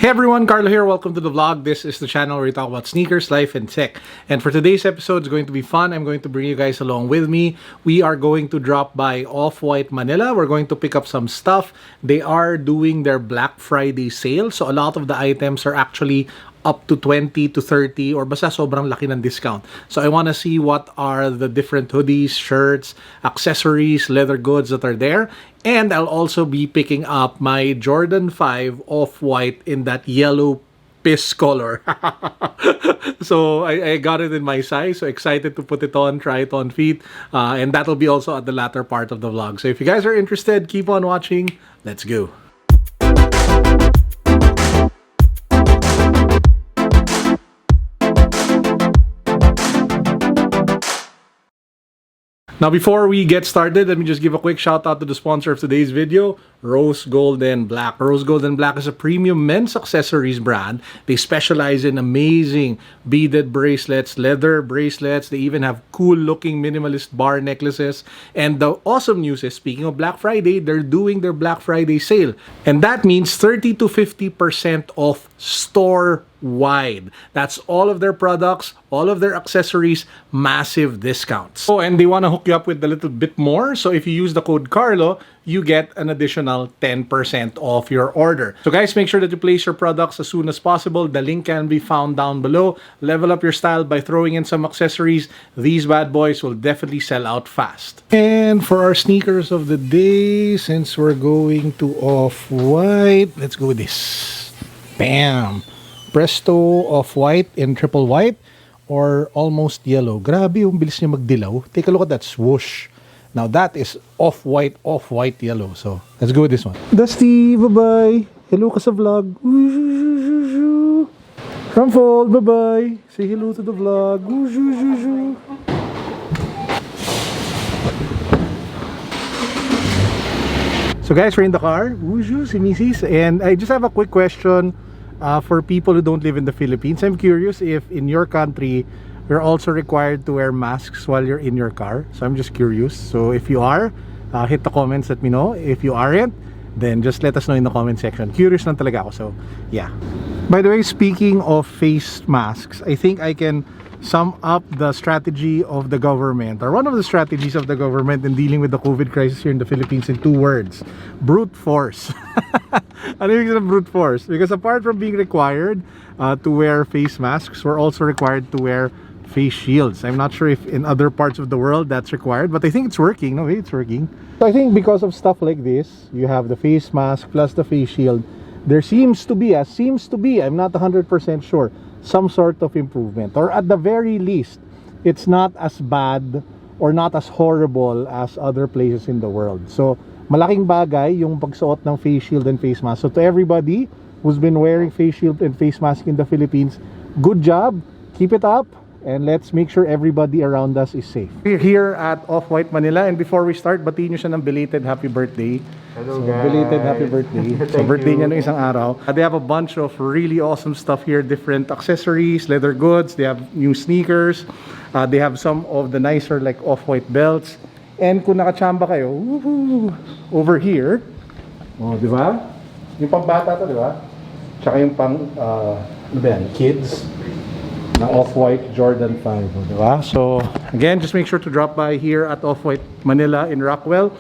Hey everyone, Carlo here. Welcome to the vlog. This is the channel where we talk about sneakers, life, and tech. And for today's episode, it's going to be fun. I'm going to bring you guys along with me. We are going to drop by Off-White Manila. We're going to pick up some stuff. They are doing their Black Friday sale. So a lot of the items are actually up to 20 to 30 or basta sobrang laki ng discount. So I want to see what are the different hoodies, shirts, accessories, leather goods that are there. And I'll also be picking up my Jordan 5 Off-White in that yellow piss color. So I got it in my size. So excited to put it on, try it on feet. And that'll be also at the latter part of the vlog. So if you guys are interested, keep on watching. Let's go. Now, before we get started, let me just give a quick shout out to the sponsor of today's video, Rose Gold and Black. Rose Gold and Black is a premium men's accessories brand. They specialize in amazing beaded bracelets, leather bracelets. They even have cool looking minimalist bar necklaces. And the awesome news is, speaking of Black Friday, they're doing their Black Friday sale. And that means 30 to 50% off store-wide. That's all of their products, all of their accessories, massive discounts. Oh, and they want to hook you up with a little bit more. So if you use the code Carlo, you get an additional 10% off your order. So guys, make sure that you place your products as soon as possible. The link can be found down below. Level up your style by throwing in some accessories. These bad boys will definitely sell out fast. And for our sneakers of the day, since we're going to Off-White, let's go with this. Bam! Presto Off-White in triple white or almost yellow. Grabe yung bilis niya magdilaw. Take a look at that swoosh. Now that is off-white yellow. So let's go with this one. Dusty, bye-bye. Hello ka sa vlog. Rumfold, bye-bye. Say hello to the vlog. So guys, we're in the car. Si Mrs. And I just have a quick question for people who don't live in the Philippines. I'm curious if in your country, you're also required to wear masks while you're in your car. So I'm just curious. So if you are, hit the comments, let me know. If you aren't, then just let us know in the comment section. Curious lang talaga ako. So yeah. By the way, speaking of face masks, I think I can sum up the strategy of the government, or one of the strategies of the government in dealing with the COVID crisis here in the Philippines in 2 words. Brute force. Ano yung sabihin ng brute force? Because apart from being required to wear face masks, we're also required to wear face shields. I'm not sure if in other parts of the world that's required, but I think it's working. No, it's working. So I think because of stuff like this, you have the face mask plus the face shield, there seems to be, I'm not 100% sure, some sort of improvement. Or at the very least, it's not as bad or not as horrible as other places in the world. So malaking bagay yung pagsuot ng face shield and face mask. So to everybody who's been wearing face shield and face mask in the Philippines, good job, keep it up. And let's make sure everybody around us is safe. We're here at Off-White Manila, and before we start, batiin nyo siya ng belated happy birthday. Hello, So, guys. belated happy birthday. So birthday niya no isang araw. They have a bunch of really awesome stuff here, different accessories, leather goods. They have new sneakers. They have some of the nicer like Off-White belts. And kung nakachamba kayo, over here, oh, di ba? Yung pang bata to, di ba? Tsaka yung pang, ano ba yan, kids. Na Off-White Jordan 5, diba? So again, just make sure to drop by here at Off-White Manila in Rockwell.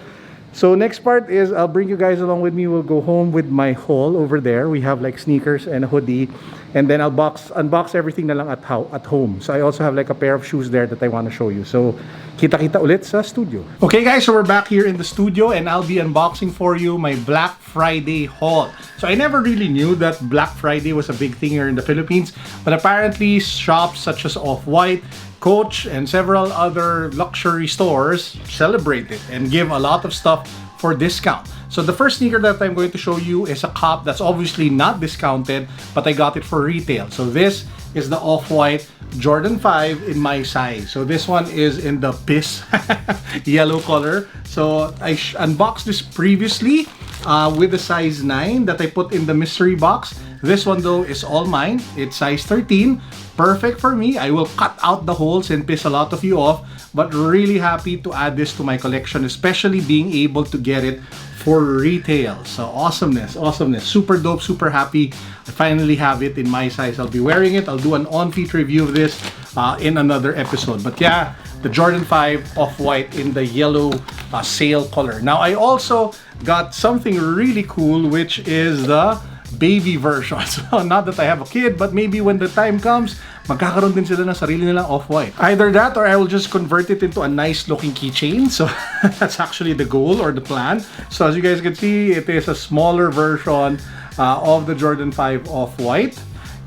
So next part is I'll bring you guys along with me. We'll go home with my haul over there. We have like sneakers and a hoodie, and then I'll unbox everything na lang at home. So I also have like a pair of shoes there that I want to show you. So kita-kita ulit sa studio. Okay guys, so we're back here in the studio and I'll be unboxing for you my Black Friday haul. So I never really knew that Black Friday was a big thing here in the Philippines, but apparently shops such as Off-White, Coach, and several other luxury stores celebrate it and give a lot of stuff for discount. So the first sneaker that I'm going to show you is a cop that's obviously not discounted, but I got it for retail. So this is the Off-White Jordan 5 in my size. So this one is in the piss yellow color. So I unboxed this previously with the size 9 that I put in the mystery box. This one though is all mine. It's size 13. Perfect for me. I will cut out the holes and piss a lot of you off, but really happy to add this to my collection, especially being able to get it for retail. So awesomeness, awesomeness. Super dope, super happy. I finally have it in my size. I'll be wearing it. I'll do an on-feet review of this in another episode. But yeah, the Jordan 5 Off-White in the yellow sail color. Now I also got something really cool, which is the baby version. So not that I have a kid, but maybe when the time comes, magkakaroon din sila ng sarili nilang Off-White. Either that or I will just convert it into a nice looking keychain. So that's actually the goal or the plan. So as you guys can see, it is a smaller version of the Jordan 5 Off-White.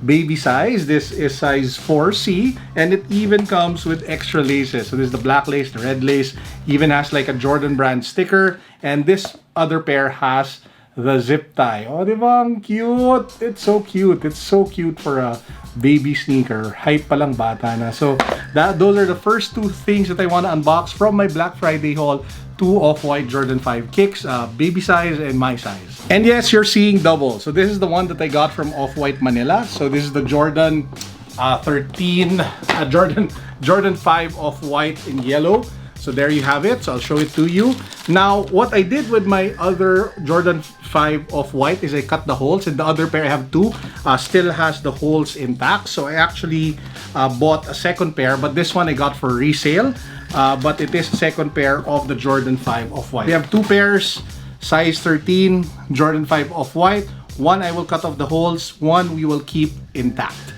Baby size. This is size 4C, and it even comes with extra laces. So this is the black lace, the red lace, even has like a Jordan brand sticker, and this other pair has the zip tie. Oh, di ba? Ang cute! It's so cute. It's so cute for a baby sneaker. Hype palang bata na. So, those are the first two things that I want to unbox from my Black Friday haul. Two Off-White Jordan 5 kicks, baby size and my size. And yes, you're seeing double. So this is the one that I got from OFF-WHITE Manila. So this is the Jordan 13, Jordan 5 Off-White in yellow. So there you have it. So I'll show it to you. Now, what I did with my other Jordan 5 Off-White is I cut the holes, and the other pair I have two still has the holes intact. So I actually bought a second pair, but this one I got for resale. But it is a second pair of the Jordan 5 Off-White. We have two pairs, size 13, Jordan 5 Off-White. One I will cut off the holes, one we will keep intact.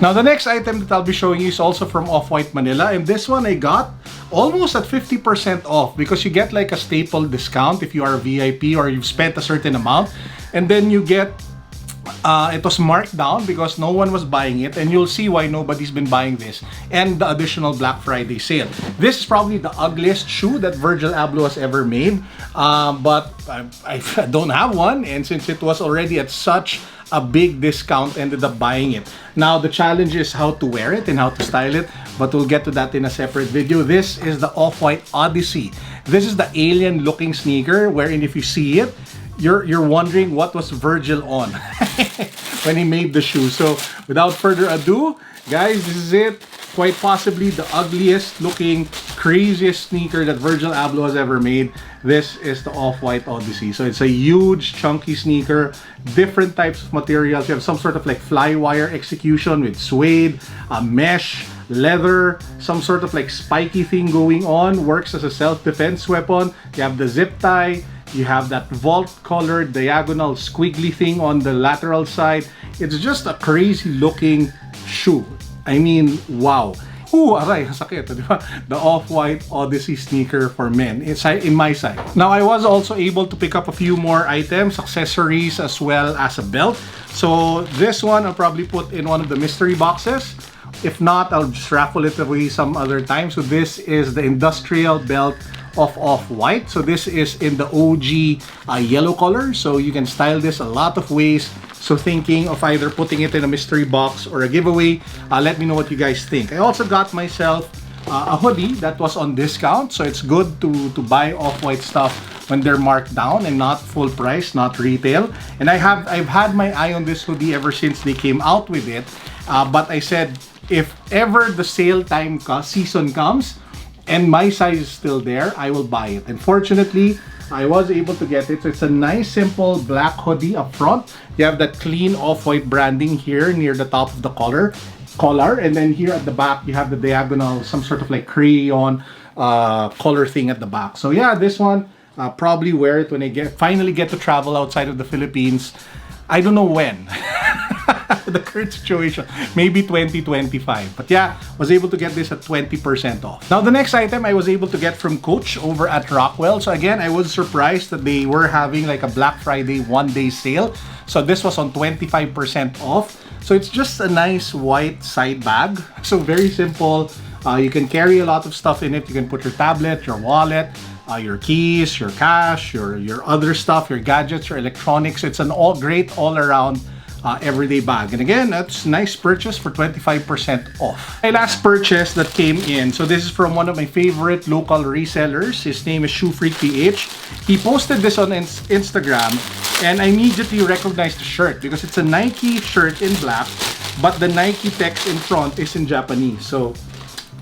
Now the next item that I'll be showing you is also from OFF-WHITE Manila, and this one I got almost at 50% off because you get like a staple discount if you are a VIP or you've spent a certain amount, and then you get it was marked down because no one was buying it, and you'll see why nobody's been buying this, and the additional Black Friday sale. This is probably the ugliest shoe that Virgil Abloh has ever made, but I don't have one, and since it was already at such a big discount, ended up buying it. Now the challenge is how to wear it and how to style it, but we'll get to that in a separate video. This is the Off-White Odyssey. This is the alien looking sneaker wherein if you see it, you're wondering what was Virgil on when he made the shoe. So without further ado, guys, this is it. Quite possibly the ugliest looking, craziest sneaker that Virgil Abloh has ever made. This is the Off-White Odyssey. So it's a huge, chunky sneaker, different types of materials. You have some sort of like fly wire execution with suede, mesh, leather, some sort of like spiky thing going on. Works as a self-defense weapon. You have the zip tie. You have that vault-colored diagonal squiggly thing on the lateral side. It's just a crazy looking shoe. I mean, wow. Ooh, aray, sakit, di ba? The Off-White Odyssey sneaker for men. It's in my size. Now, I was also able to pick up a few more items, accessories, as well as a belt. So this one I'll probably put in one of the mystery boxes. If not, I'll just raffle it away some other time. So this is the industrial belt of Off-White. So this is in the OG yellow color. So you can style this a lot of ways. So thinking of either putting it in a mystery box or a giveaway, let me know what you guys think. I also got myself a hoodie that was on discount. So it's good to buy Off-White stuff when they're marked down and not full price, not retail. And I've had my eye on this hoodie ever since they came out with it. But I said, if ever the sale time season comes and my size is still there, I will buy it. And fortunately, I was able to get it. So it's a nice, simple black hoodie up front. You have that clean Off-White branding here near the top of the collar. And then here at the back, you have the diagonal, some sort of like crayon collar thing at the back. So yeah, this one, probably wear it when I finally get to travel outside of the Philippines. I don't know when. The current situation, maybe 2025. But yeah, was able to get this at 20% off. Now the next item I was able to get from Coach over at Rockwell. So again, I was surprised that they were having like a Black Friday one-day sale. So this was on 25% off. So it's just a nice white side bag. So very simple. You can carry a lot of stuff in it. You can put your tablet, your wallet, your keys, your cash, your other stuff, your gadgets, your electronics. It's an great all-around everyday bag. And again, that's nice purchase for 25% off. My last purchase that came in, so this is from one of my favorite local resellers. His name is Shoe Freak PH. He posted this on Instagram, And I immediately recognized the shirt because it's a Nike shirt in black, but the Nike text in front is in Japanese. So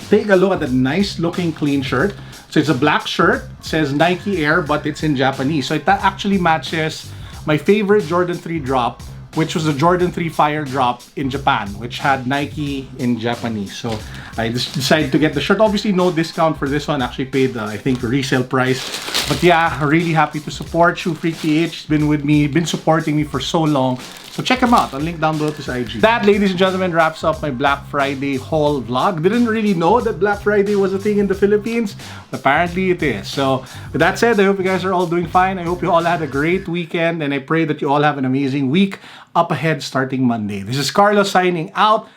take a look at the nice looking clean shirt. So it's a black shirt, it says Nike Air, but it's in Japanese. So it actually matches my favorite Jordan 3 drop, which was the Jordan 3 Fire drop in Japan, which had Nike in Japanese. So I just decided to get the shirt. Obviously, no discount for this one. Actually paid, I think, resale price. But yeah, really happy to support Shoe Freak PH. He's been with me, been supporting me for so long. So check him out. I'll link down below to his IG. That, ladies and gentlemen, wraps up my Black Friday haul vlog. Didn't really know that Black Friday was a thing in the Philippines. Apparently it is. So with that said, I hope you guys are all doing fine. I hope you all had a great weekend, and I pray that you all have an amazing week up ahead starting Monday. This is Carlo signing out.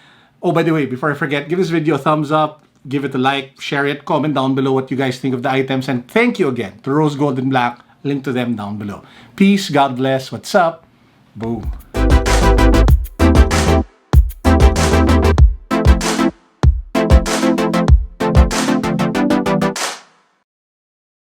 Oh, by the way, before I forget, give this video a thumbs up, give it a like, share it, comment down below what you guys think of the items, and thank you again to Rose Gold and Black. Link to them down below. Peace, God bless, what's up, boom.